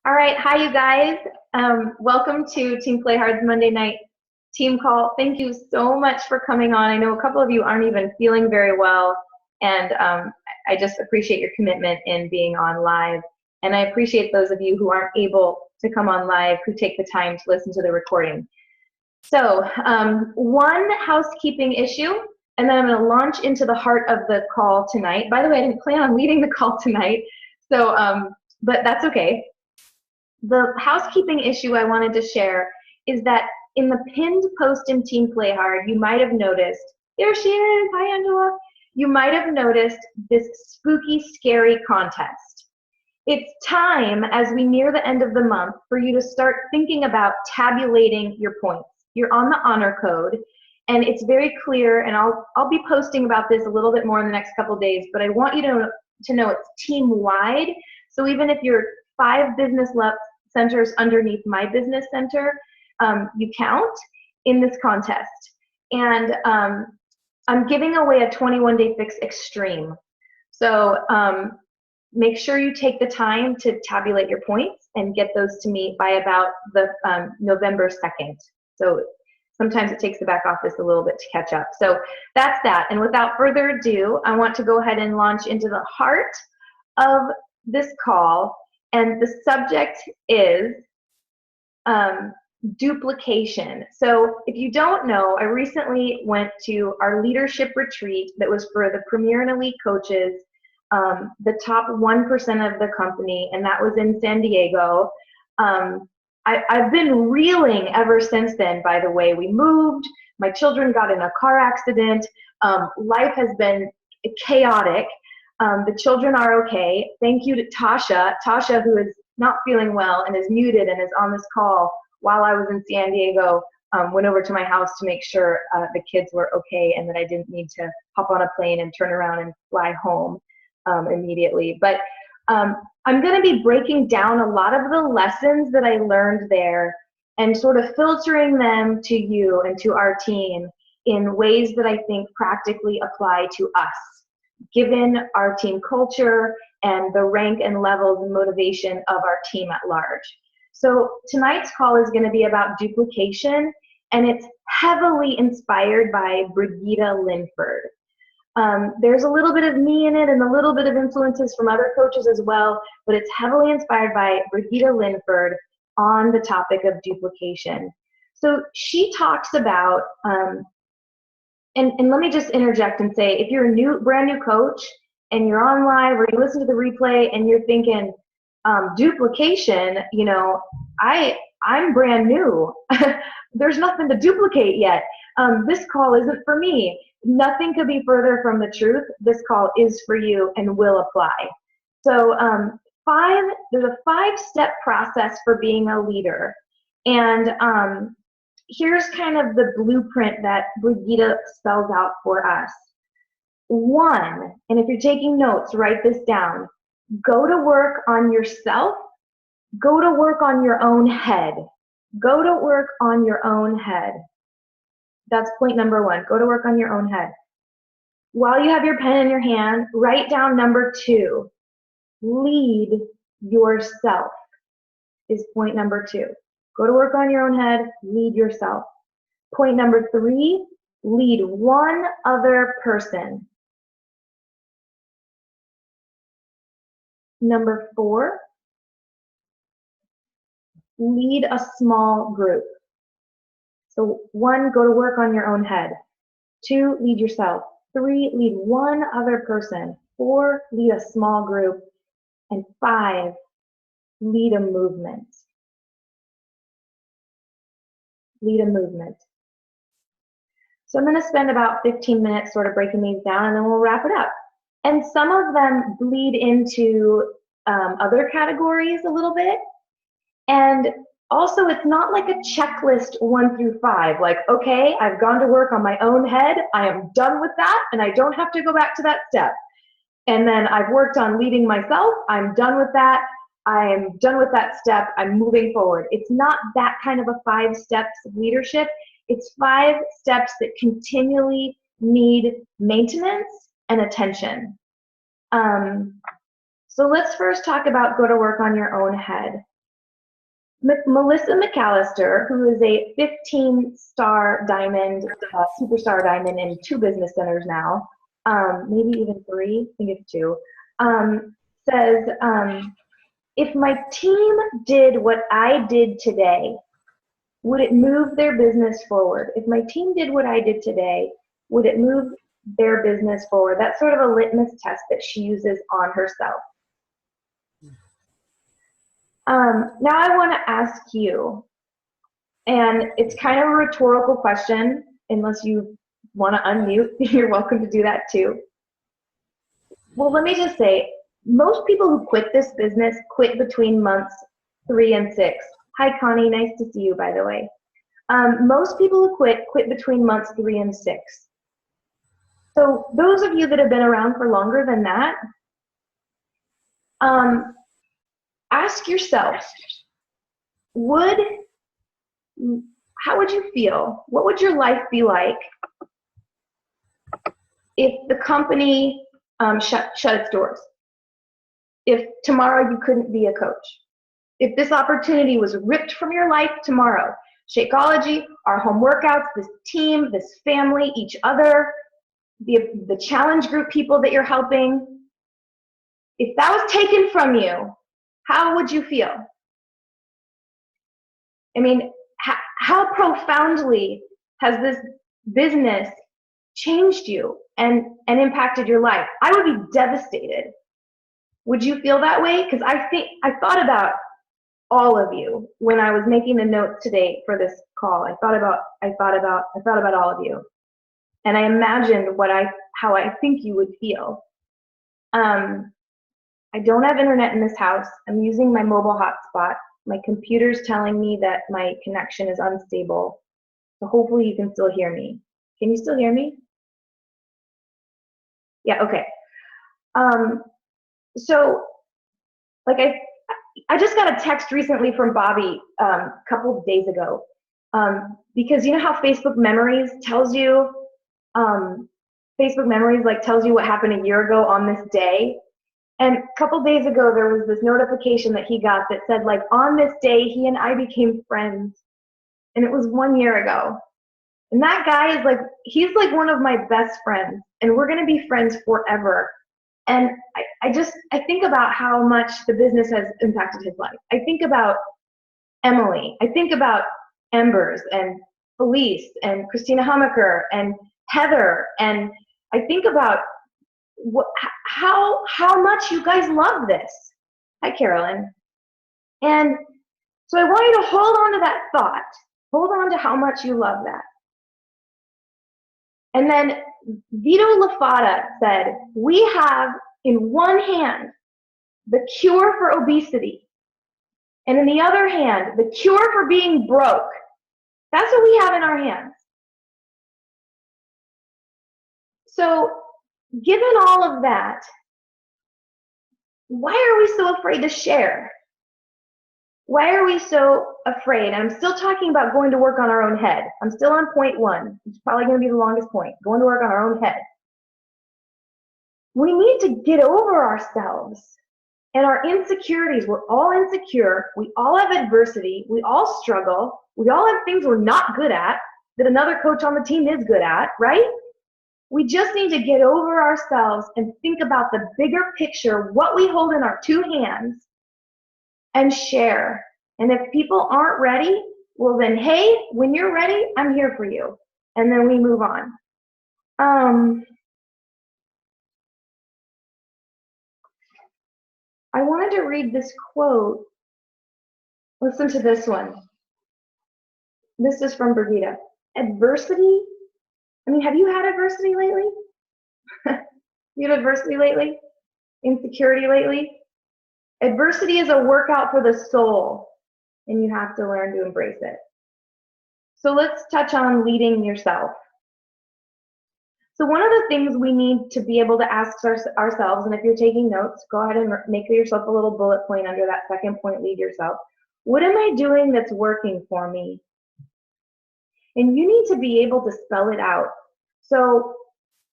All right, hi you guys. Welcome to Team Play Hard's Monday night team call. Thank you so much for coming on. I know a couple of you aren't even feeling very well, and I just appreciate your commitment in being on live. And I appreciate those of you who aren't able to come on live, who take the time to listen to the recording. So one housekeeping issue, and then I'm going to launch into the heart of the call tonight. By the way, I didn't plan on leading the call tonight, so but that's okay. The housekeeping issue I wanted to share is that in the pinned post in Team Play Hard, you might have noticed, there she is, hi Angela. You might have noticed this spooky, scary contest. It's time, as we near the end of the month, for you to start thinking about tabulating your points. You're on the honor code, and it's very clear, and I'll be posting about this a little bit more in the next couple days, but I want you to know it's team-wide. So even if you're 5 business centers underneath my business center, you count in this contest. And I'm giving away a 21-day fix extreme. So make sure you take the time to tabulate your points and get those to me by about the November 2nd. So sometimes it takes the back office a little bit to catch up. So that's that. And without further ado, I want to go ahead and launch into the heart of this call. And the subject is duplication. So if you don't know, I recently went to our leadership retreat that was for the premier and elite coaches, the top 1% of the company, and that was in San Diego. I've been reeling ever since then, by the way. We moved, my children got in a car accident, life has been chaotic. The children are okay. Thank you to Tasha, who is not feeling well and is muted and is on this call while I was in San Diego, went over to my house to make sure the kids were okay and that I didn't need to hop on a plane and turn around and fly home immediately. But I'm going to be breaking down a lot of the lessons that I learned there and sort of filtering them to you and to our team in ways that I think practically apply to us, given our team culture and the rank and levels and motivation of our team at large. So tonight's call is going to be about duplication, and it's heavily inspired by Brigitte Linford. There's a little bit of me in it and a little bit of influences from other coaches as well, but it's heavily inspired by Brigitte Linford on the topic of duplication. So she talks about and let me just interject and say, if you're a brand new coach and you're on live or you listen to the replay and you're thinking, duplication, I'm brand new. There's nothing to duplicate yet. This call isn't for me. Nothing could be further from the truth. This call is for you and will apply. So there's a 5-step process for being a leader. And here's kind of the blueprint that Brigitte spells out for us. 1, and if you're taking notes, write this down. Go to work on yourself. Go to work on your own head. Go to work on your own head. That's point number 1. Go to work on your own head. While you have your pen in your hand, write down number 2. Lead yourself is point number 2. Go to work on your own head, lead yourself. Point number 3, lead one other person. Number 4, lead a small group. So 1, go to work on your own head. 2, lead yourself. 3, lead one other person. 4, lead a small group. And 5, lead a movement. Lead a movement. So I'm going to spend about 15 minutes sort of breaking these down, and then we'll wrap it up. And some of them bleed into other categories a little bit. And also, it's not like a checklist 1 through 5, like, okay, I've gone to work on my own head, I am done with that, and I don't have to go back to that step. And then I've worked on leading myself, I'm done with that, I am done with that step, I'm moving forward. It's not that kind of a 5 steps of leadership. It's 5 steps that continually need maintenance and attention. So let's first talk about go to work on your own head. Melissa McAllister, who is a 15-star diamond, superstar diamond in 2 business centers now, maybe even 3, I think it's 2, says, if my team did what I did today, would it move their business forward? If my team did what I did today, would it move their business forward? That's sort of a litmus test that she uses on herself. Now I want to ask you, and it's kind of a rhetorical question, unless you want to unmute, you're welcome to do that too. Well, let me just say, most people who quit this business quit between months 3 and 6. Hi, Connie, nice to see you, by the way. Most people who quit between months 3 and 6. So those of you that have been around for longer than that, ask yourself, how would you feel? What would your life be like if the company shut its doors? If tomorrow you couldn't be a coach? If this opportunity was ripped from your life tomorrow? Shakeology, our home workouts, this team, this family, each other, the challenge group people that you're helping. If that was taken from you, how would you feel? I mean, how profoundly has this business changed you and impacted your life? I would be devastated. Would you feel that way? Because I thought about all of you when I was making the notes today for this call. I thought about all of you, and I imagined how I think you would feel. I don't have internet in this house. I'm using my mobile hotspot. My computer's telling me that my connection is unstable. So hopefully you can still hear me. Can you still hear me? Yeah, okay. So like I just got a text recently from Bobby a couple of days ago, because you know how Facebook Memories tells you, tells you what happened a year ago on this day. And a couple days ago, there was this notification that he got that said, like, on this day, he and I became friends. And it was 1 year ago. And that guy is like, he's like one of my best friends. And we're going to be friends forever. And I think about how much the business has impacted his life. I think about Emily. I think about Embers and Felice and Christina Hummaker and Heather. And I think about how much you guys love this. Hi, Carolyn. And so I want you to hold on to that thought. Hold on to how much you love that. And then Vito Lafata said, we have in one hand the cure for obesity, and in the other hand, the cure for being broke. That's what we have in our hands. So given all of that, why are we so afraid to share? Why are we so afraid? And I'm still talking about going to work on our own head. I'm still on point 1. It's probably going to be the longest point, going to work on our own head. We need to get over ourselves and our insecurities. We're all insecure. We all have adversity. We all struggle. We all have things we're not good at that another coach on the team is good at, right? We just need to get over ourselves and think about the bigger picture, what we hold in our 2 hands, and share. And if people aren't ready, well then, hey, when you're ready, I'm here for you. And then we move on. I wanted to read this quote. Listen to this one. This is from Brigitte. Adversity, I mean, have you had adversity lately? You had adversity lately? Insecurity lately? Adversity is a workout for the soul, and you have to learn to embrace it. So let's touch on leading yourself. So one of the things we need to be able to ask ourselves, and if you're taking notes, go ahead and make yourself a little bullet point under that second point, lead yourself. What am I doing that's working for me? And you need to be able to spell it out. So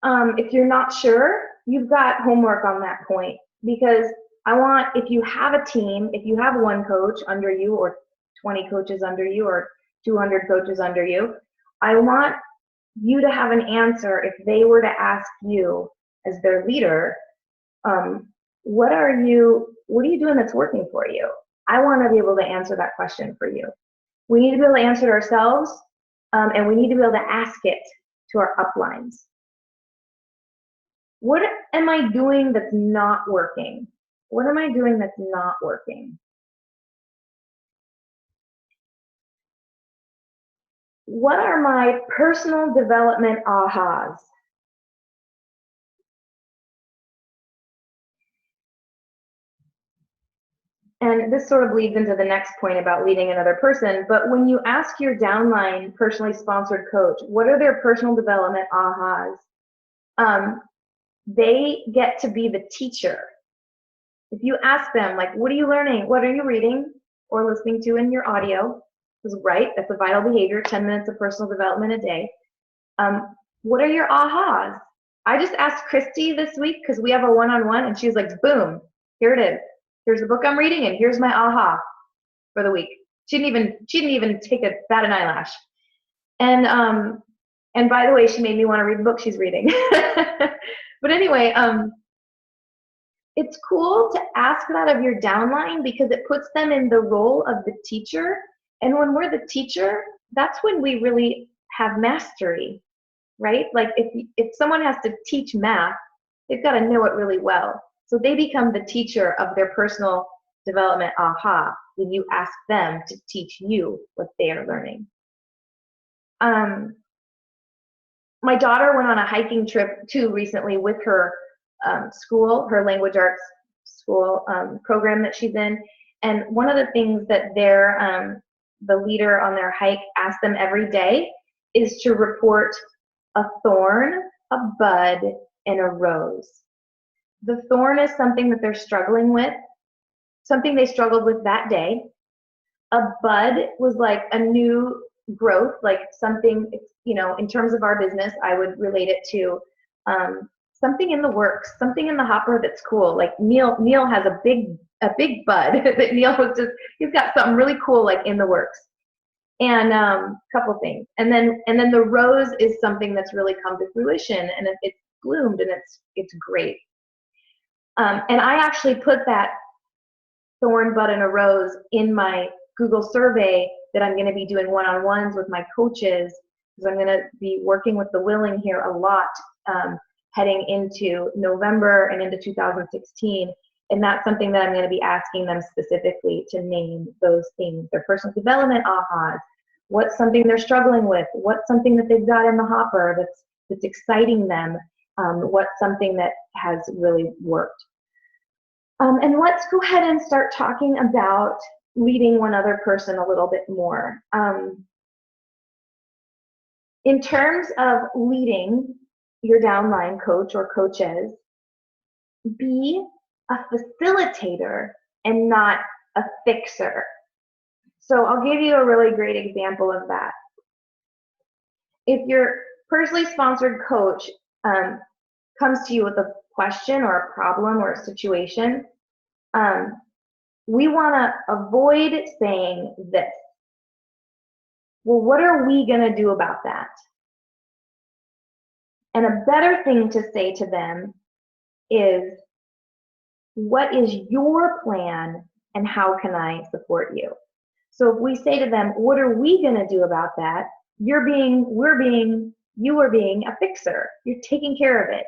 if you're not sure, you've got homework on that point, because I want, if you have a team, if you have one coach under you or 20 coaches under you or 200 coaches under you. I want you to have an answer if they were to ask you as their leader, what are you doing that's working for you? I want to be able to answer that question for you. We need to be able to answer it ourselves, and we need to be able to ask it to our uplines. What am I doing that's not working? What am I doing that's not working? What are my personal development ahas? And this sort of leads into the next point about leading another person, but when you ask your downline personally sponsored coach, what are their personal development ahas? They get to be the teacher. If you ask them, like, what are you learning? What are you reading or listening to in your audio? Because, right, that's a vital behavior, 10 minutes of personal development a day. What are your ahas? I just asked Christy this week because we have a one-on-one, and she's like, boom, here it is. Here's the book I'm reading, and here's my aha for the week. She didn't even take a bat an eyelash. And by the way, she made me want to read the book she's reading. But anyway, it's cool to ask that of your downline because it puts them in the role of the teacher. And when we're the teacher, that's when we really have mastery, right? Like if someone has to teach math, they've got to know it really well. So they become the teacher of their personal development aha when you ask them to teach you what they are learning. My daughter went on a hiking trip too recently with her school, her language arts school program that she's in. And one of the things that the leader on their hike asked them every day is to report a thorn, a bud, and a rose. The thorn is something that they're struggling with, something they struggled with that day. A bud was like a new growth, like something, in terms of our business, I would relate it to something in the works, something in the hopper that's cool. Like Neil has a big bud that Neil was he's got something really cool like in the works. And a couple things. And then the rose is something that's really come to fruition and it's bloomed and it's great. And I actually put that thorn, bud, and a rose in my Google survey that I'm going to be doing one-on-ones with my coaches, because I'm going to be working with the willing here a lot heading into November and into 2016. And that's something that I'm going to be asking them specifically to name those things, their personal development ahas. What's something they're struggling with? What's something that they've got in the hopper that's exciting them? What's something that has really worked? And let's go ahead and start talking about leading one other person a little bit more. In terms of leading your downline coach or coaches, be a facilitator and not a fixer. So I'll give you a really great example of that. If your personally sponsored coach comes to you with a question or a problem or a situation, we want to avoid saying this. Well, what are we going to do about that? And a better thing to say to them is, what is your plan and how can I support you? So if we say to them, what are we going to do about that? You are being a fixer. You're taking care of it.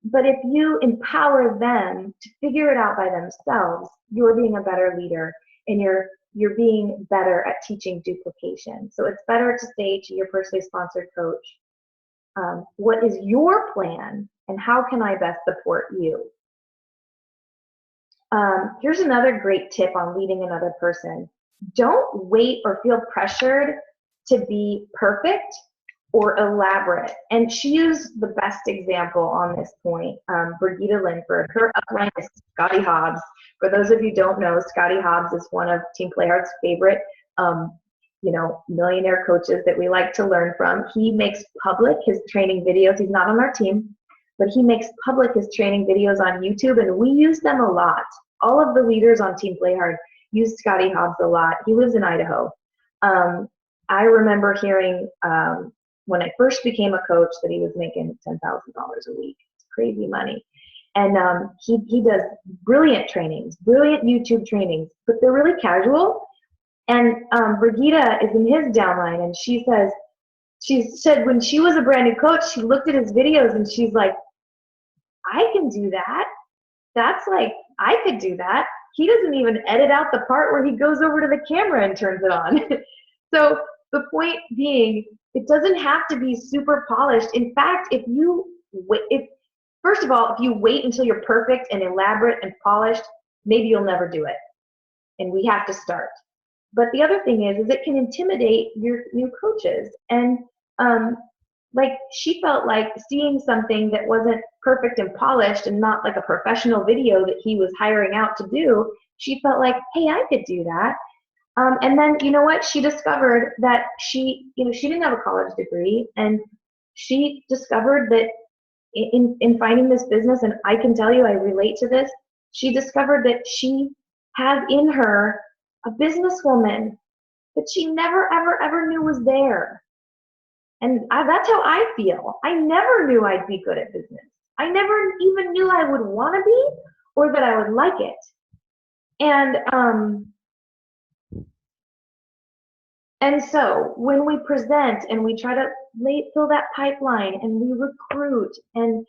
But if you empower them to figure it out by themselves, you're being a better leader and you're being better at teaching duplication. So it's better to say to your personally sponsored coach, what is your plan and how can I best support you? Here's another great tip on leading another person. Don't wait or feel pressured to be perfect or elaborate. And she used the best example on this point, Brigitte Linford. Her upline is Scotty Hobbs. For those of you who don't know, Scotty Hobbs is one of Team Playhard's favorite millionaire coaches that we like to learn from. He makes public his training videos. He's not on our team, but he makes public his training videos on YouTube, and we use them a lot. All of the leaders on Team Playhard used Scotty Hobbs a lot. He lives in Idaho. I remember hearing when I first became a coach that he was making $10,000 a week. It's crazy money. And he does brilliant trainings, brilliant YouTube trainings, but they're really casual. And Brigitte is in his downline, and she said when she was a brand new coach, she looked at his videos and she's like, I can do that. That's like, I could do that. He doesn't even edit out the part where he goes over to the camera and turns it on. So the point being, it doesn't have to be super polished. In fact, first of all, if you wait until you're perfect and elaborate and polished, maybe you'll never do it. And we have to start. But the other thing is it can intimidate your new coaches. And like she felt like seeing something that wasn't perfect and polished and not like a professional video that he was hiring out to do, she felt like, hey, I could do that. And then, you know what? She discovered that she didn't have a college degree, and she discovered that in finding this business, and I can tell you, I relate to this, she discovered that she has in her a businesswoman that she never, ever, ever knew was there. And that's how I feel. I never knew I'd be good at business. I never even knew I would want to be or that I would like it. And so when we present and we try to fill that pipeline and we recruit and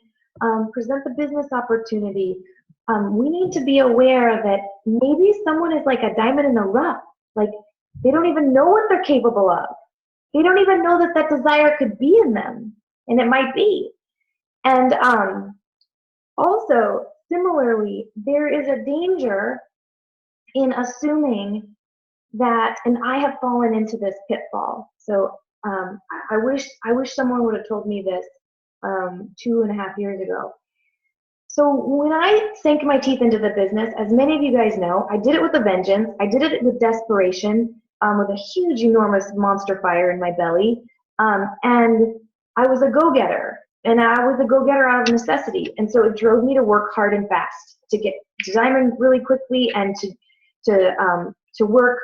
present the business opportunity, we need to be aware that maybe someone is like a diamond in the rough. Like they don't even know what they're capable of. They don't even know that that desire could be in them, and it might be. And also, similarly, there is a danger in assuming that, and I have fallen into this pitfall. So I wish someone would have told me this 2.5 years ago. So when I sank my teeth into the business, as many of you guys know, I did it with a vengeance. I did it with desperation, with a huge, enormous monster fire in my belly. And I was a go-getter. And I was a go-getter out of necessity. And so it drove me to work hard and fast, to get to diamond really quickly, and to work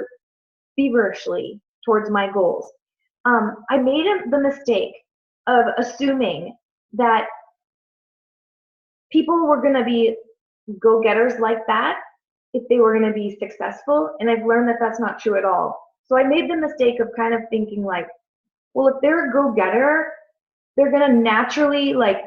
feverishly towards my goals. I made the mistake of assuming that people were going to be go-getters like that if they were going to be successful, and I've learned that that's not true at all. So I made the mistake of kind of thinking like, well, if they're a go-getter, they're going to naturally they're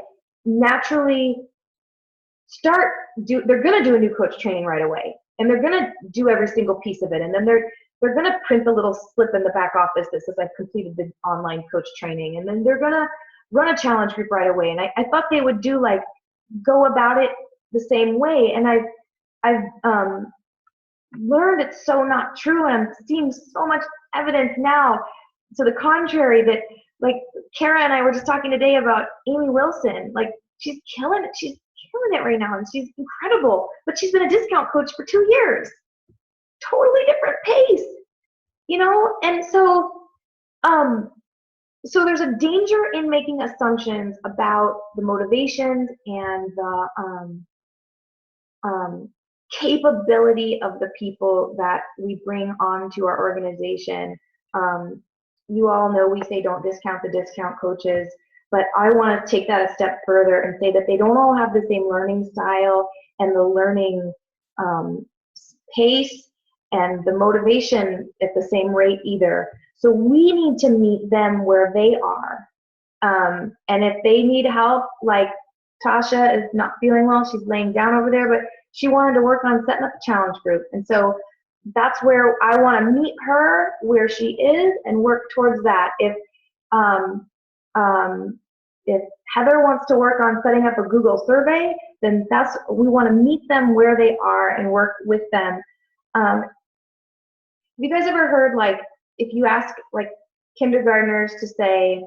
going to do a new coach training right away, and they're going to do every single piece of it, and then they're going to print the little slip in the back office that says I've completed the online coach training, and then they're going to run a challenge group right away. And I thought they would go about it the same way, and I've learned it's so not true, and I'm seeing so much evidence now to the contrary, that like Kara and I were just talking today about Amy Wilson. Like she's killing it right now, and she's incredible, but she's been a discount coach for 2 years. Totally different pace, and so so there's a danger in making assumptions about the motivations and the capability of the people that we bring onto our organization. You all know we say don't discount the discount coaches, but I want to take that a step further and say that they don't all have the same learning style and the learning pace and the motivation at the same rate either. So we need to meet them where they are. And if they need help, like Tasha is not feeling well, she's laying down over there, but she wanted to work on setting up a challenge group. And so that's where I want to meet her where she is and work towards that. If Heather wants to work on setting up a Google survey, then we want to meet them where they are and work with them. Have you guys ever heard, like, if you ask like kindergartners to say,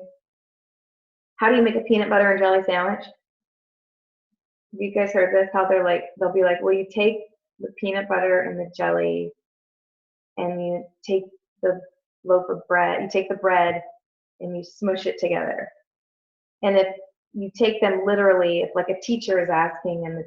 how do you make a peanut butter and jelly sandwich? Have you guys heard this? How they'll be like, well, you take the peanut butter and the jelly, and you take the loaf of bread, you take the bread and you smush it together. And if you take them literally, if like a teacher is asking and the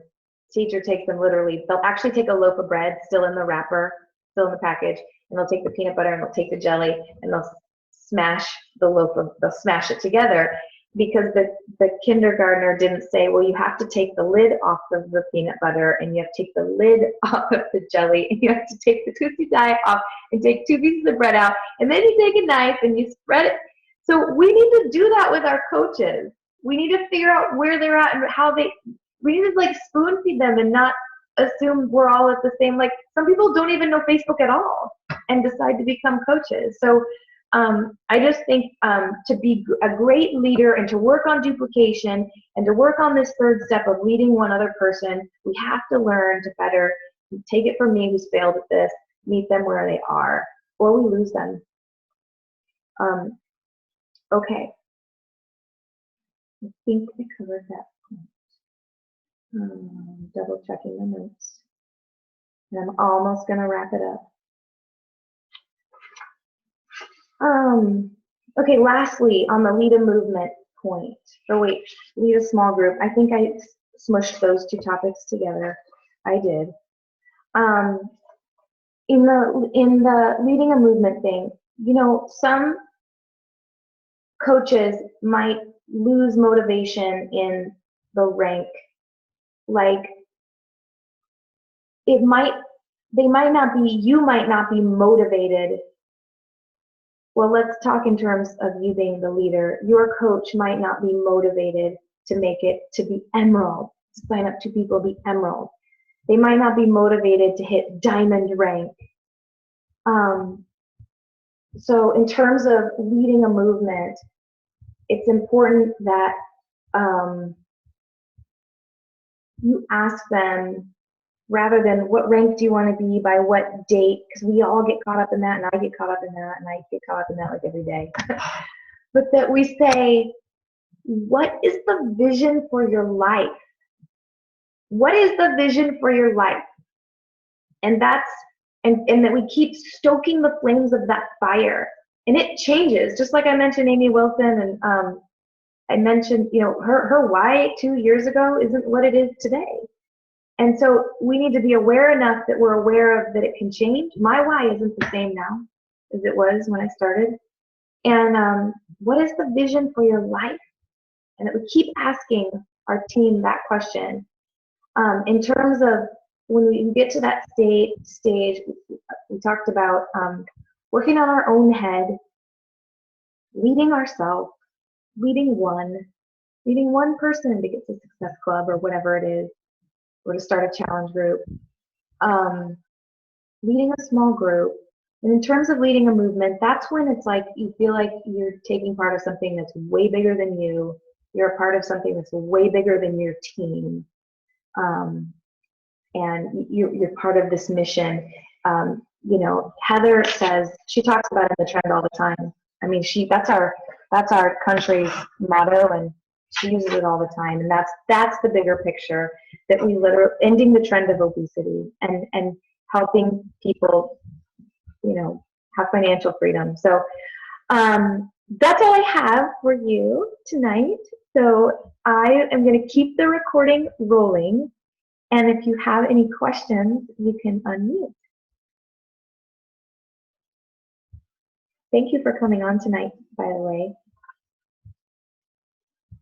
teacher takes them literally, they'll actually take a loaf of bread still in the wrapper, still in the package, and they'll take the peanut butter and they'll take the jelly and they'll smash they'll smash it together, because the kindergartner didn't say, well, you have to take the lid off of the peanut butter and you have to take the lid off of the jelly and you have to take the Tootsie Dye off and take 2 pieces of bread out, and then you take a knife and you spread it. So we need to do that with our coaches. We need to figure out where they're at and we need to like spoon feed them and not assume we're all at the same, like some people don't even know Facebook at all and decide to become coaches. So I just think to be a great leader and to work on duplication and to work on this third step of leading one other person, we have to learn to better take it from me who's failed at this, meet them where they are, or we lose them. Okay. I think I covered that point. Double checking the notes. And I'm almost going to wrap it up. Okay, lastly, on the lead a movement point, lead a small group. I think I smushed those 2 topics together. I did. In the leading a movement thing, you know, some coaches might lose motivation in the rank. Like, you might not be motivated. Well, let's talk in terms of you being the leader. Your coach might not be motivated to make it to be emerald, to sign up 2 people to be emerald. They might not be motivated to hit diamond rank. So in terms of leading a movement, it's important that you ask them, rather than what rank do you want to be by what date, because we all get caught up in that, and I get caught up in that, and I get caught up in that like every day. But that we say, what is the vision for your life? What is the vision for your life? And that's, and that we keep stoking the flames of that fire. And it changes, just like I mentioned Amy Wilson, and I mentioned, you know, her why 2 years ago isn't what it is today. And so we need to be aware enough that we're aware of that it can change. My why isn't the same now as it was when I started. And what is the vision for your life? And that we keep asking our team that question. In terms of when we get to that stage, we talked about working on our own head, leading ourselves, leading one person to get to Success Club or whatever it is, or to start a challenge group, leading a small group. And in terms of leading a movement, that's when it's like you feel like you're taking part of something that's way bigger than you. You're a part of something that's way bigger than your team. And you're part of this mission. You know, Heather says, she talks about it in the trend all the time. I mean, that's our country's motto, and she uses it all the time. And that's the bigger picture, that we literally ending the trend of obesity and helping people, you know, have financial freedom. So that's all I have for you tonight. So I am going to keep the recording rolling. And if you have any questions, you can unmute. Thank you for coming on tonight, by the way.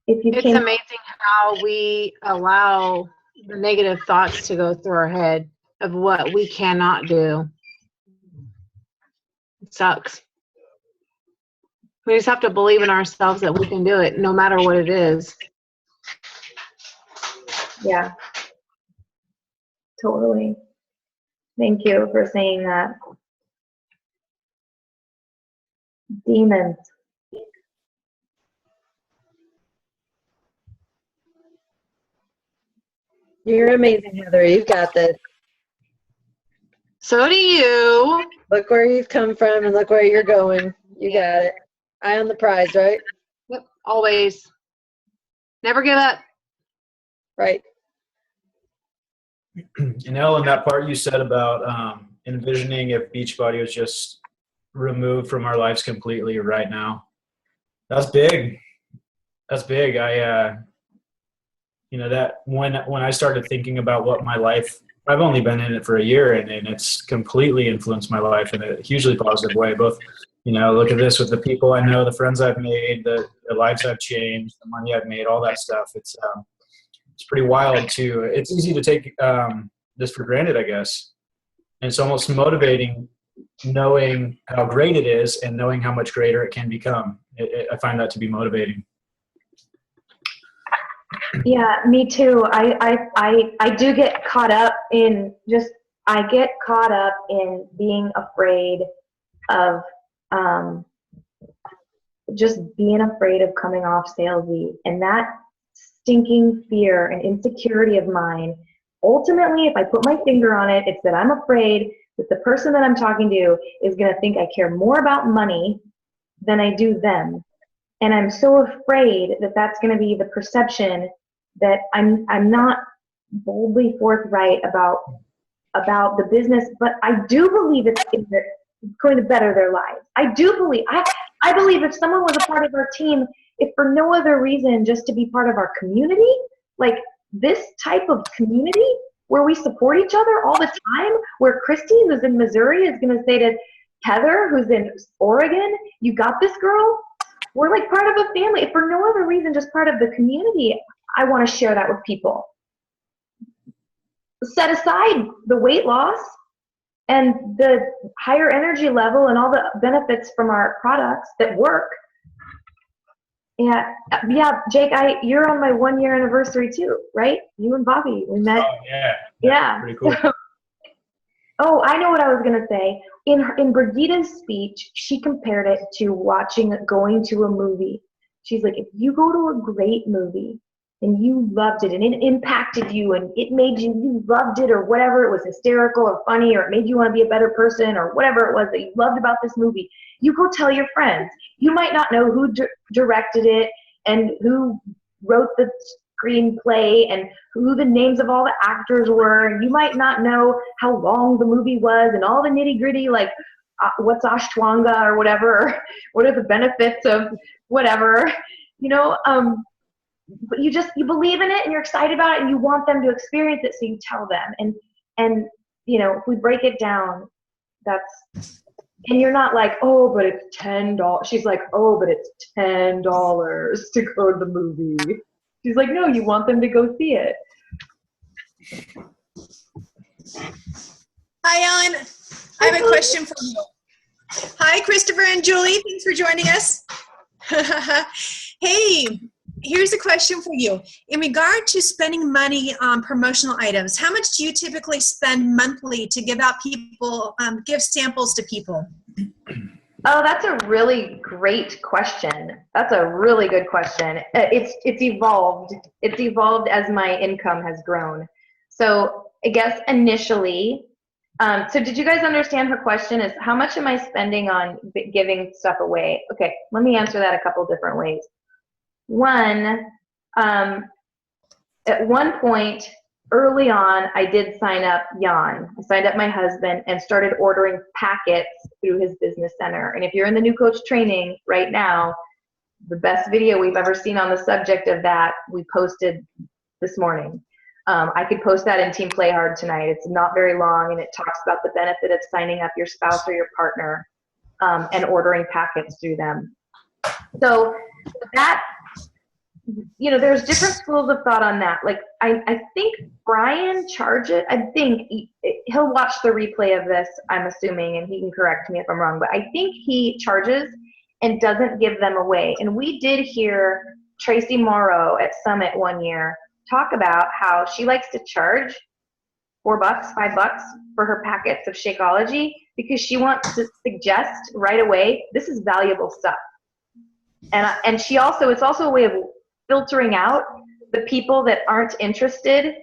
It's amazing how we allow the negative thoughts to go through our head of what we cannot do. It sucks. We just have to believe in ourselves that we can do it, no matter what it is. Yeah, totally. Thank you for saying that. Demons. You're amazing, Heather. You've got this. So do you. Look where you've come from and look where you're going. You got it. Eye on the prize, right? Yep, always. Never give up. Right. And Ellen, that part you said about envisioning if Beachbody was just removed from our lives completely right now, that's big. That's big. You know, that when I started thinking about what my life I've only been in it for a year, and it's completely influenced my life in a hugely positive way. Both, look at this with the people I know, the friends I've made, the lives I've changed, the money I've made, all that stuff. It's pretty wild too. It's easy to take this for granted, I guess. And it's almost motivating knowing how great it is and knowing how much greater it can become. I find that to be motivating. Yeah, me too. I do get caught up in being afraid of just being afraid of coming off salesy, and that stinking fear and insecurity of mine. Ultimately, if I put my finger on it, it's that I'm afraid that the person that I'm talking to is going to think I care more about money than I do them. And I'm so afraid that that's going to be the perception, that I'm not boldly forthright about the business, but I do believe it's going to better their lives. I believe if someone was a part of our team, if for no other reason, just to be part of our community, like this type of community where we support each other all the time, where Christy, who's in Missouri, is going to say to Heather, who's in Oregon, you got this, girl. We're like part of a family. If for no other reason, just part of the community, I want to share that with people. Set aside the weight loss and the higher energy level and all the benefits from our products that work. Yeah, Jake, you're on my 1 year anniversary too, right? You and Bobby, we met. Oh, yeah. Yeah. Pretty cool. Oh, I know what I was gonna say. In Brigida's speech, she compared it to going to a movie. She's like, if you go to a great movie and you loved it and it impacted you and it made you loved it, or whatever, it was hysterical or funny, or it made you want to be a better person, or whatever it was that you loved about this movie, you go tell your friends. You might not know who directed it and who wrote the screenplay and who the names of all the actors were, and you might not know how long the movie was and all the nitty gritty, like what's Ashtanga or whatever, or what are the benefits of whatever, but you believe in it and you're excited about it and you want them to experience it, so you tell them. And if we break it down, and you're not like, oh, but it's $10. She's like, oh, but it's $10 to go to the movie. She's like, no, you want them to go see it. Hi, Ellen. I have a question for you. Hi, Christopher and Julie. Thanks for joining us. Hey, here's a question for you. In regard to spending money on promotional items, how much do you typically spend monthly to give samples to people? Oh, that's a really great question. That's a really good question. It's evolved. It's evolved as my income has grown. So I guess initially, so did you guys understand her question is how much am I spending on giving stuff away? Okay, let me answer that a couple different ways. One, at one point early on, I did sign up Jan. I signed up my husband and started ordering packets through his business center. And if you're in the new coach training right now, the best video we've ever seen on the subject of that, we posted this morning. I could post that in Team Play Hard tonight. It's not very long, and it talks about the benefit of signing up your spouse or your partner and ordering packets through them. So that, there's different schools of thought on that. Like, I think Brian charges, I think he'll watch the replay of this, I'm assuming, and he can correct me if I'm wrong, but I think he charges and doesn't give them away. And we did hear Tracy Morrow at Summit 1 year talk about how she likes to charge $4, $5 for her packets of Shakeology because she wants to suggest right away, this is valuable stuff. And she also, it's also a way of filtering out the people that aren't interested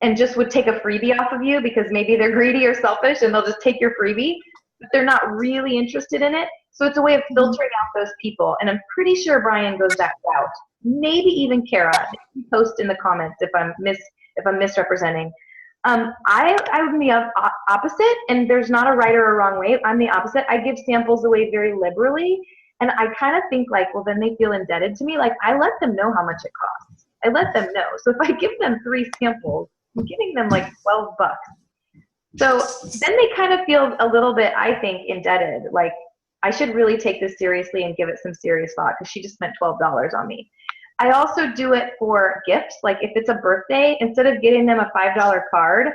and just would take a freebie off of you because maybe they're greedy or selfish and they'll just take your freebie, but they're not really interested in it. So it's a way of filtering out those people. And I'm pretty sure Brian goes that route. Maybe even Kara. Post in the comments if I'm misrepresenting. I would be opposite, and there's not a right or a wrong way. I'm the opposite. I give samples away very liberally, and I kind of think like, well, then they feel indebted to me. Like, I let them know how much it costs. I let them know. So if I give them 3 samples, I'm giving them like $12. So then they kind of feel a little bit, I think, indebted. Like, I should really take this seriously and give it some serious thought because she just spent $12 on me. I also do it for gifts. Like if it's a birthday, instead of getting them a $5 card,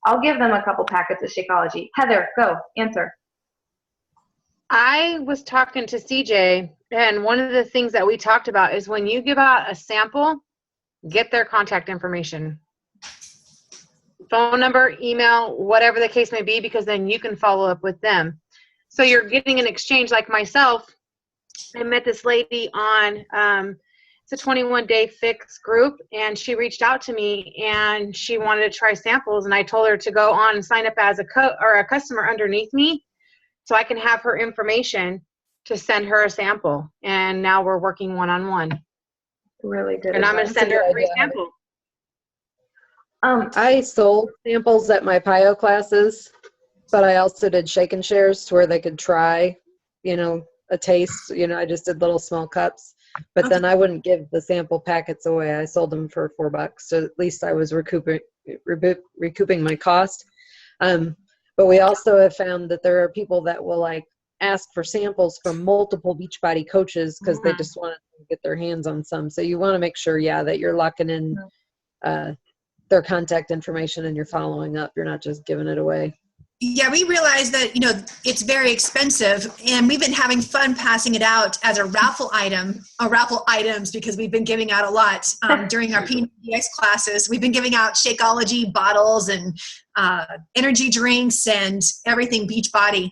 I'll give them a couple packets of Shakeology. Heather, go, answer. I was talking to CJ, and one of the things that we talked about is when you give out a sample, get their contact information. Phone number, email, whatever the case may be, because then you can follow up with them. So you're getting an exchange. Like myself, I met this lady on it's a 21-day fix group, and she reached out to me and she wanted to try samples, and I told her to go on and sign up as a customer underneath me so I can have her information to send her a sample. And now we're working one-on-one. Really good. And I'm going to send her a free sample. I sold samples at my PIO classes, but I also did shake and shares to where they could try, a taste. I just did little small cups, but then I wouldn't give the sample packets away. I sold them for $4, so at least I was recouping my cost. But we also have found that there are people that will ask for samples from multiple Beachbody coaches because they just want to get their hands on some. So you want to make sure, that you're locking in their contact information and you're following up. You're not just giving it away. Yeah, we realize that, it's very expensive, and we've been having fun passing it out as a raffle item, or raffle items, because we've been giving out a lot during our PDX classes. We've been giving out Shakeology bottles and energy drinks and everything Beachbody.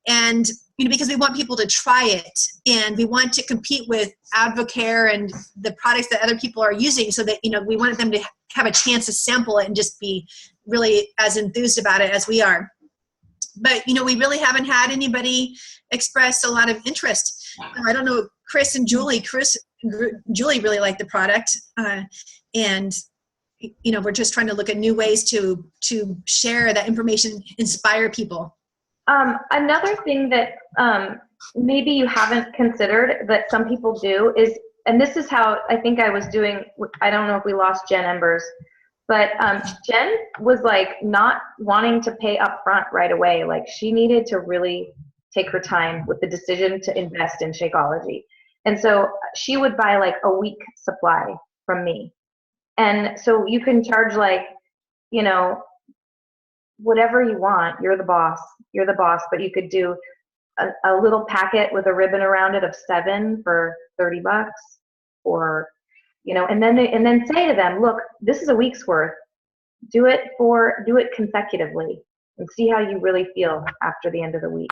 And, because we want people to try it, and we want to compete with Advocare and the products that other people are using, so that, we wanted them to have a chance to sample it and just be really as enthused about it as we are. But, we really haven't had anybody express a lot of interest. I don't know, Chris and Julie. Julie really liked the product. And, we're just trying to look at new ways to share that information, inspire people. Another thing that maybe you haven't considered that some people do is, and this is how I think I was doing, I don't know if we lost Jen Embers, but Jen was not wanting to pay up front right away. She needed to really take her time with the decision to invest in Shakeology. And so she would buy a week supply from me. And so you can charge whatever you want. You're the boss, but you could do a little packet with a ribbon around it of 7 for $30, or and then say to them, look, this is a week's worth. Do it consecutively and see how you really feel after the end of the week.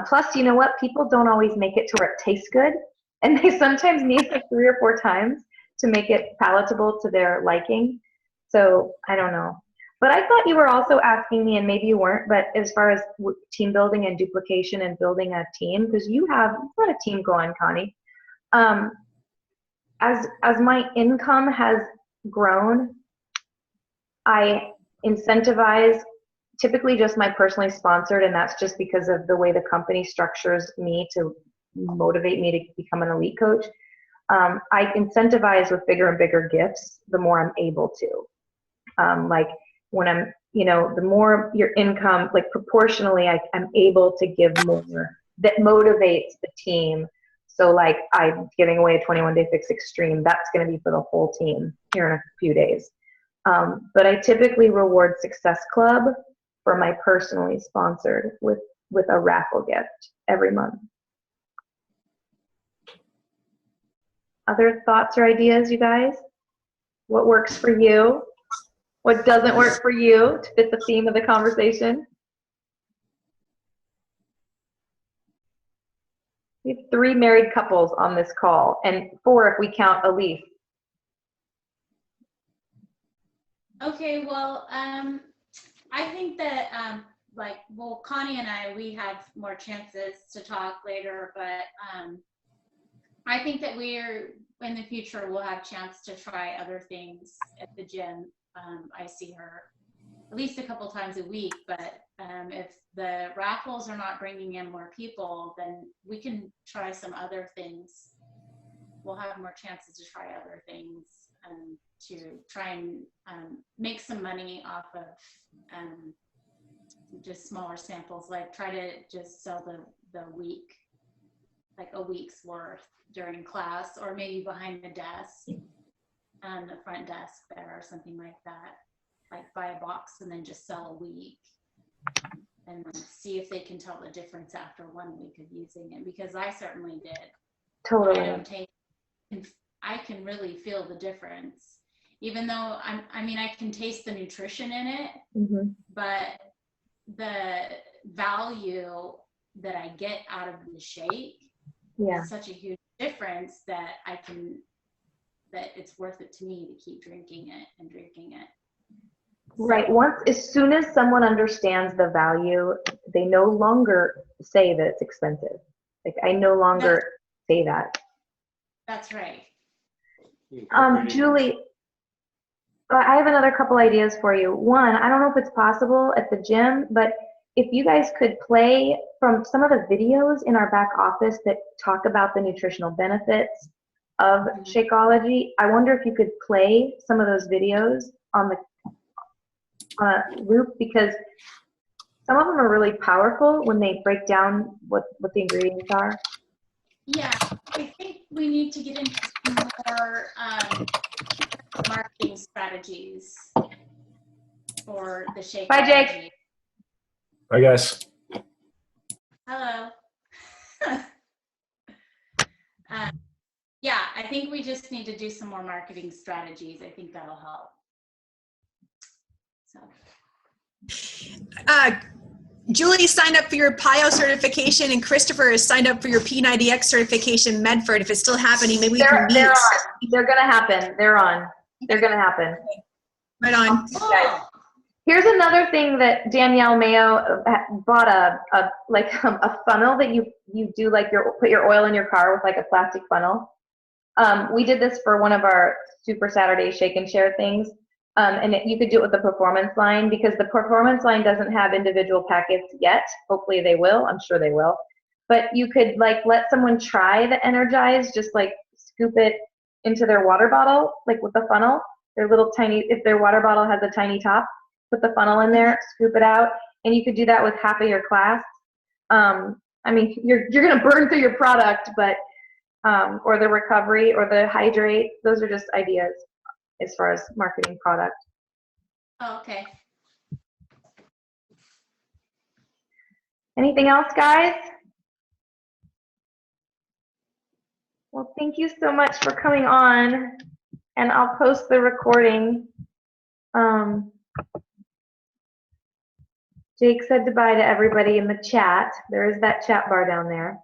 Plus, you know what? People don't always make it to where it tastes good, and they sometimes need 3 or 4 times to make it palatable to their liking. So I don't know. But I thought you were also asking me, and maybe you weren't, but as far as team building and duplication and building a team, because you've got a team going, Connie. As my income has grown, I incentivize typically just my personally sponsored, and that's just because of the way the company structures me to motivate me to become an elite coach. I incentivize with bigger and bigger gifts the more I'm able to. When I'm, the more your income, proportionally, I'm able to give more that motivates the team. So I'm giving away a 21-day fix extreme. That's going to be for the whole team here in a few days. But I typically reward Success Club for my personally sponsored with a raffle gift every month. Other thoughts or ideas, you guys? What works for you? What doesn't work for you to fit the theme of the conversation? We have 3 married couples on this call, and 4 if we count Elise. Okay, well, I think that Connie and I, we have more chances to talk later, but I think that in the future, we'll have a chance to try other things at the gym. I see her at least a couple times a week, but if the raffles are not bringing in more people, then we can try some other things. We'll have more chances to try other things. to try and make some money off of just smaller samples, like try to just sell the week, like a week's worth during class, or maybe behind the desk, the front desk there or something like that. Like buy a box and then just sell a week and see if they can tell the difference after 1 week of using it, because I certainly did. Totally. I can really feel the difference, even though I can taste the nutrition in it, Mm-hmm. but the value that I get out of the shake is such a huge difference that that it's worth it to me to keep drinking it and drinking it. Right. As soon as someone understands the value, they no longer say that it's expensive. Like, I no longer say that. That's right. Julie, I have another couple ideas for you. One, I don't know if it's possible at the gym, but if you guys could play from some of the videos in our back office that talk about the nutritional benefits of Shakeology, I wonder if you could play some of those videos on the loop, because some of them are really powerful when they break down what the ingredients are. Yeah, I think we need to get into some more marketing strategies for the Shakeology. Bye, Jake. Bye, guys. Hello. Yeah, I think we just need to do some more marketing strategies. I think that'll help. So. Julie signed up for your PIO certification, and Christopher has signed up for your P90X certification, Medford. If it's still happening, maybe we can meet. They're going to happen. They're on. They're going to happen. Right on. Oh. Here's another thing that Danielle Mayo bought a funnel that you do, like put your oil in your car with like a plastic funnel. We did this for one of our Super Saturday Shake and Share things. And you could do it with the performance line, because the performance line doesn't have individual packets yet. Hopefully they will. I'm sure they will. But you could like let someone try the Energize, just like scoop it into their water bottle, like with the funnel. Their little tiny, if their water bottle has a tiny top, put the funnel in there, scoop it out, and you could do that with half of your class. You're gonna burn through your product, but or the recovery or the hydrate. Those are just ideas as far as marketing product. Oh, okay. Anything else, guys? Well, thank you so much for coming on, and I'll post the recording. Jake said goodbye to everybody in the chat. There is that chat bar down there.